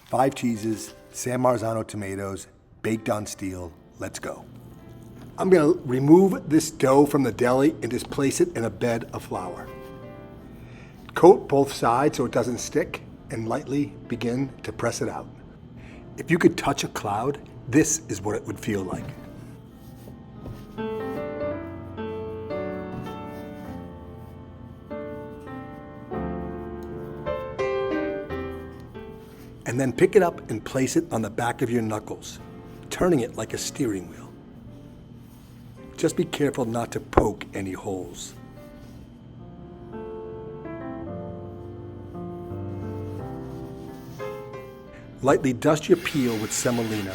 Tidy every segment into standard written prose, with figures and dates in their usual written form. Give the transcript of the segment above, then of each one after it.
5 cheeses, San Marzano tomatoes, baked on steel. Let's go. I'm gonna remove this dough from the deli and just place it in a bed of flour. Coat both sides so it doesn't stick and lightly begin to press it out. If you could touch a cloud, this is what it would feel like. And then pick it up and place it on the back of your knuckles, turning it like a steering wheel. Just be careful not to poke any holes. Lightly dust your peel with semolina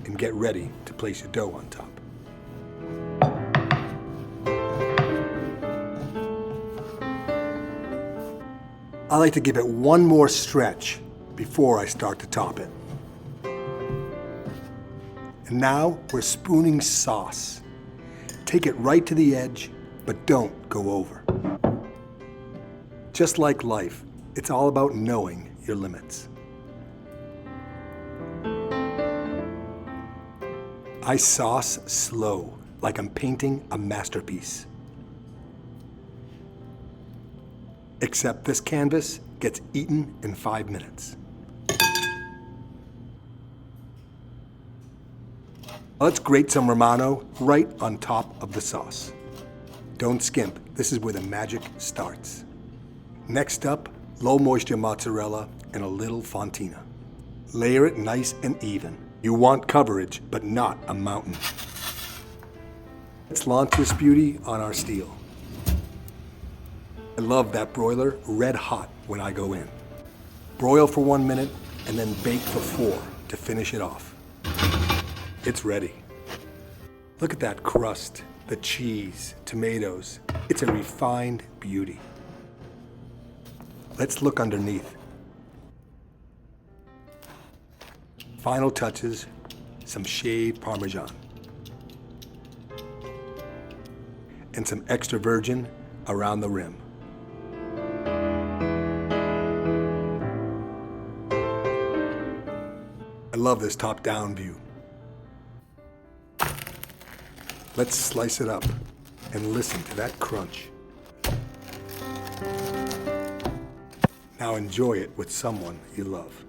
and get ready to place your dough on top. I like to give it one more stretch before I start to top it. And now we're spooning sauce. Take it right to the edge, but don't go over. Just like life, it's all about knowing your limits. I sauce slow, like I'm painting a masterpiece. Except this canvas gets eaten in 5 minutes. Let's grate some Romano right on top of the sauce. Don't skimp, this is where the magic starts. Next up, low moisture mozzarella and a little Fontina. Layer it nice and even. You want coverage, but not a mountain. Let's launch this beauty on our steel. I love that broiler red hot when I go in. Broil for 1 minute and then bake for 4 to finish it off. It's ready. Look at that crust, the cheese, tomatoes. It's a refined beauty. Let's look underneath. Final touches, some shaved Parmesan. And some extra virgin around the rim. I love this top-down view. Let's slice it up and listen to that crunch. Now enjoy it with someone you love.